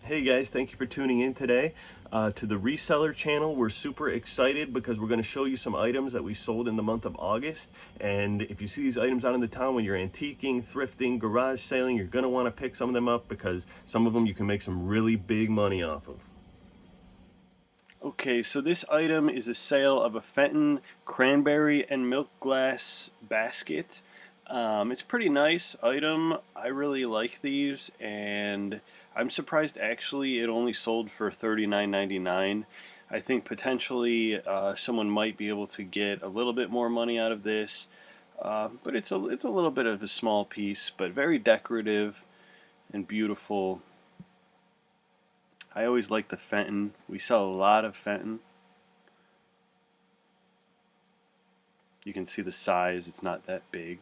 Hey guys, thank you for tuning in today to the reseller channel. We're super excited because we're going to show you some items that we sold in the month of August. And if you see these items out in the town when you're antiquing, thrifting, garage sailing, you're going to want to pick some of them up because some of them you can make some really big money off of. Okay, so this item is a sale of a Fenton cranberry and milk glass basket. It's a pretty nice item. I really like these, and I'm surprised actually it only sold for $39.99. I think potentially someone might be able to get a little bit more money out of this, but it's a little bit of a small piece, but very decorative and beautiful. I always like the Fenton. We sell a lot of Fenton. You can see the size, it's not that big.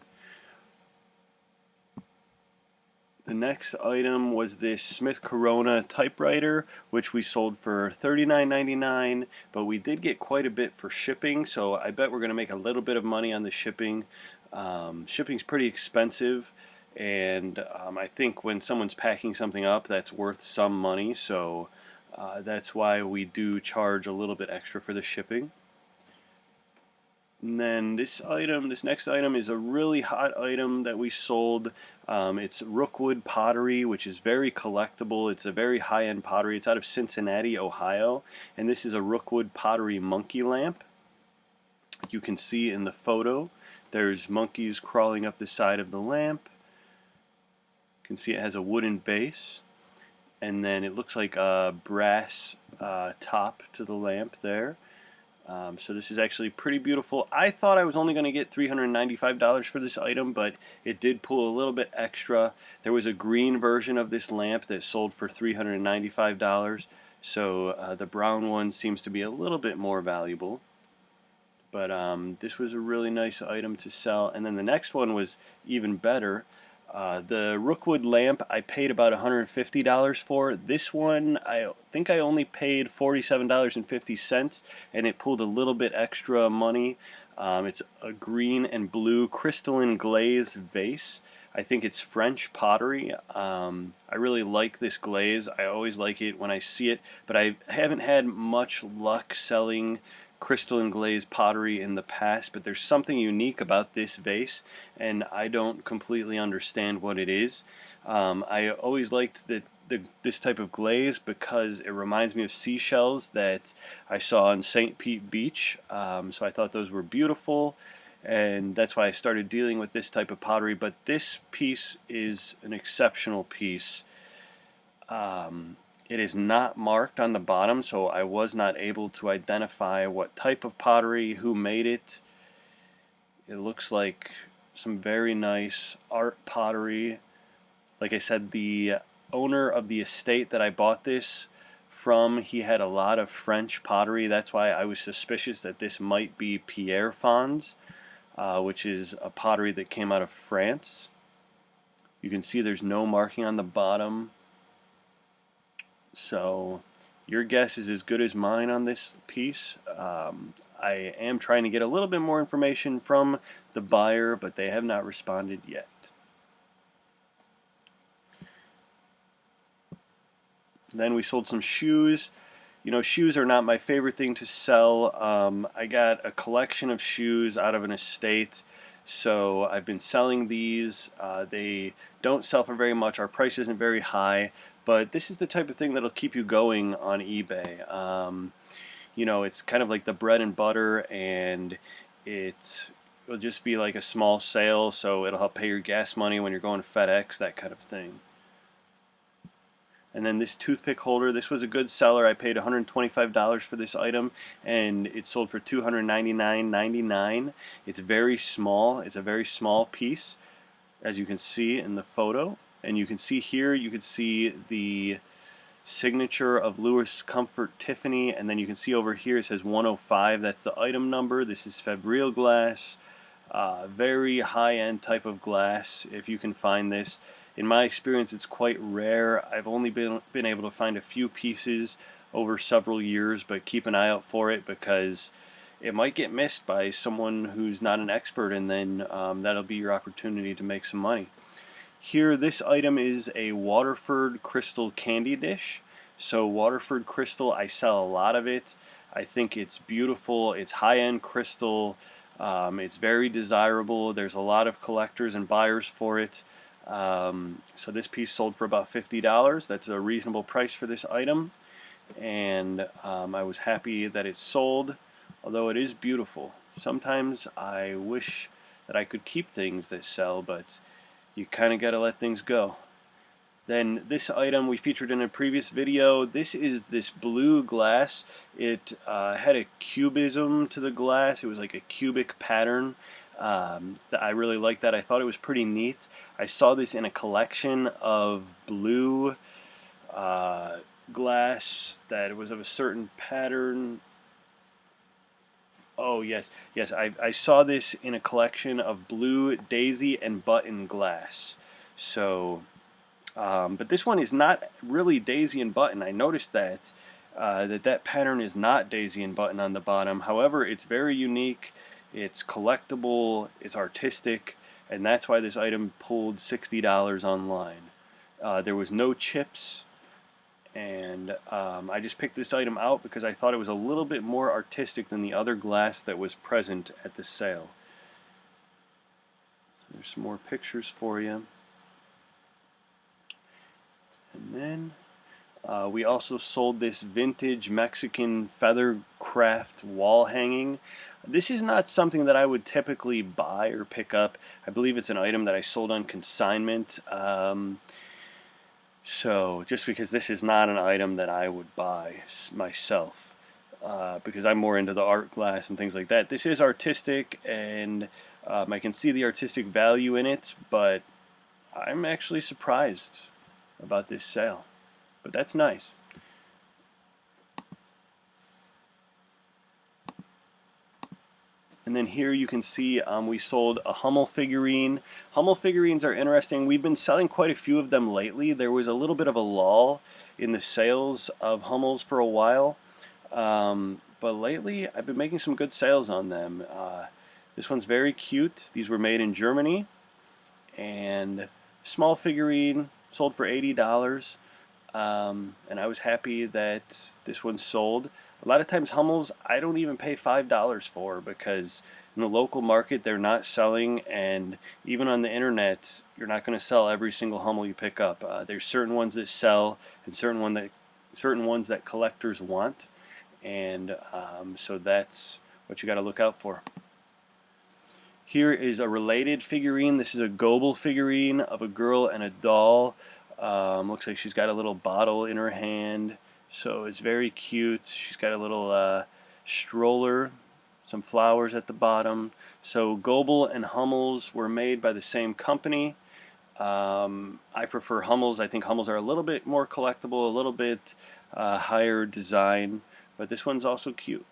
The next item was this Smith Corona typewriter, which we sold for $39.99, but we did get quite a bit for shipping, so I bet we're going to make a little bit of money on the shipping. Shipping's pretty expensive, and I think when someone's packing something up, that's worth some money, so that's why we do charge a little bit extra for the shipping. And then this next item is a really hot item that we sold. It's Rookwood pottery, which is very collectible. It's a very high-end pottery. It's out of Cincinnati, Ohio, and this is a Rookwood pottery monkey lamp. You can see in the photo there's monkeys crawling up the side of the lamp. You can see it has a wooden base, and then it looks like a brass top to the lamp there. So this is actually pretty beautiful. I thought I was only going to get $395 for this item, but it did pull a little bit extra. There was a green version of this lamp that sold for $395, so the brown one seems to be a little bit more valuable. But this was a really nice item to sell. And then the next one was even better. The Rookwood lamp I paid about $150 for. This one I think I only paid $47.50, and it pulled a little bit extra money. It's a green and blue crystalline glaze vase. I think it's French pottery. I really like this glaze. I always like it when I see it, but I haven't had much luck selling crystalline glaze pottery in the past, but there's something unique about this vase, and I don't completely understand what it is. I always liked this type of glaze because it reminds me of seashells that I saw on St. Pete Beach, so I thought those were beautiful, and that's why I started dealing with this type of pottery. But this piece is an exceptional piece. It is not marked on the bottom, so I was not able to identify what type of pottery, who made it. It looks like some very nice art pottery. Like I said, the owner of the estate that I bought this from, he had a lot of French pottery. That's why I was suspicious that this might be Pierre Fons, which is a pottery that came out of France. You can see there's no marking on the bottom. So your guess is as good as mine on this piece. I am trying to get a little bit more information from the buyer, but they have not responded yet. Then we sold some shoes. You know, shoes are not my favorite thing to sell. I got a collection of shoes out of an estate, so I've been selling these. They don't sell for very much. Our price isn't very high, but this is the type of thing that'll keep you going on eBay. You know, it's kind of like the bread and butter, and it'll just be like a small sale, so it'll help pay your gas money when you're going to FedEx, that kind of thing. And then this toothpick holder, this was a good seller. I paid $125 for this item, and it sold for $299.99. It's very small. It's a very small piece, as you can see in the photo. And you can see here, you can see the signature of Lewis Comfort Tiffany, and then you can see over here it says 105. That's the item number. This is Febrile glass, very high-end type of glass, if you can find this. In my experience, it's quite rare. I've only been able to find a few pieces over several years, but keep an eye out for it because it might get missed by someone who's not an expert, and then that'll be your opportunity to make some money. Here, this item is a Waterford crystal candy dish. So Waterford crystal, I sell a lot of it. I think it's beautiful. It's high-end crystal. It's very desirable. There's a lot of collectors and buyers for it. So this piece sold for about $50. That's a reasonable price for this item. And I was happy that it sold, although it is beautiful. Sometimes I wish that I could keep things that sell, but you kind of got to let things go. Then this item we featured in a previous video. This is this blue glass. It had a cubism to the glass. It was like a cubic pattern. I really liked that. I thought it was pretty neat. I saw this in a collection of blue glass that was of a certain pattern. Oh yes, I saw this in a collection of blue daisy and button glass. So but this one is not really daisy and button. I noticed that that pattern is not daisy and button on the bottom. However, it's very unique, it's collectible, it's artistic, and that's why this item pulled $60 online. There was no chips, and I just picked this item out because I thought it was a little bit more artistic than the other glass that was present at the sale. There's some more pictures for you. And then we also sold this vintage Mexican feather craft wall hanging. This is not something that I would typically buy or pick up. I believe it's an item that I sold on consignment. So just because this is not an item that I would buy myself, because I'm more into the art glass and things like that. This is artistic, and I can see the artistic value in it, but I'm actually surprised about this sale, but that's nice. And then here you can see we sold a Hummel figurine. Hummel figurines are interesting. We've been selling quite a few of them lately. There was a little bit of a lull in the sales of Hummels for a while, but lately I've been making some good sales on them. This one's very cute. These were made in Germany, and small figurine, sold for $80, and I was happy that this one sold. A lot of times Hummels I don't even pay $5 for, because in the local market they're not selling, and even on the internet you're not going to sell every single Hummel you pick up. There's certain ones that sell and certain ones that collectors want, and so that's what you got to look out for. Here is a related figurine. This is a Goebel figurine of a girl and a doll. Looks like she's got a little bottle in her hand, so it's very cute. She's got a little stroller, some flowers at the bottom. So Goebel and Hummels were made by the same company. I prefer Hummels. I think Hummels are a little bit more collectible, a little bit higher design, but this one's also cute.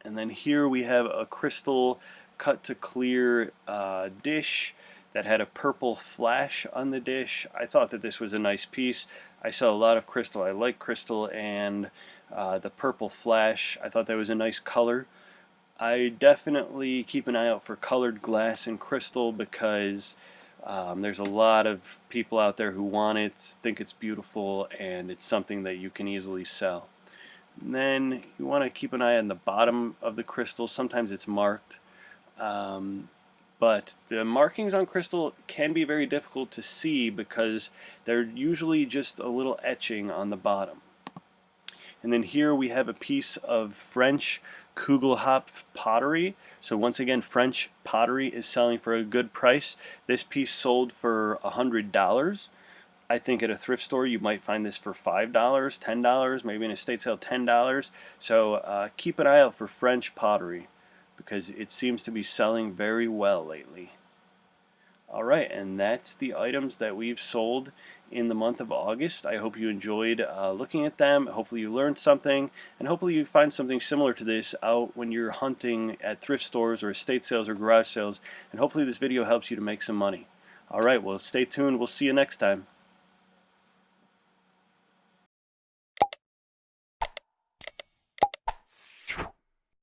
And then here we have a crystal cut to clear dish that had a purple flash on the dish. I thought that this was a nice piece. I sell a lot of crystal. I like crystal, and the purple flash, I thought that was a nice color. I definitely keep an eye out for colored glass and crystal, because there's a lot of people out there who want it, think it's beautiful, and it's something that you can easily sell. And then you want to keep an eye on the bottom of the crystal. Sometimes it's marked. But the markings on crystal can be very difficult to see, because they're usually just a little etching on the bottom. And then here we have a piece of French Kugelhopf pottery. So once again, French pottery is selling for a good price. This piece sold for $100. I think at a thrift store you might find this for $5, $10, maybe in a estate sale $10. So keep an eye out for French pottery, because it seems to be selling very well lately. Alright, and that's the items that we've sold in the month of August. I hope you enjoyed looking at them. Hopefully you learned something, and hopefully you find something similar to this out when you're hunting at thrift stores or estate sales or garage sales, and hopefully this video helps you to make some money. Alright, well, stay tuned. We'll see you next time.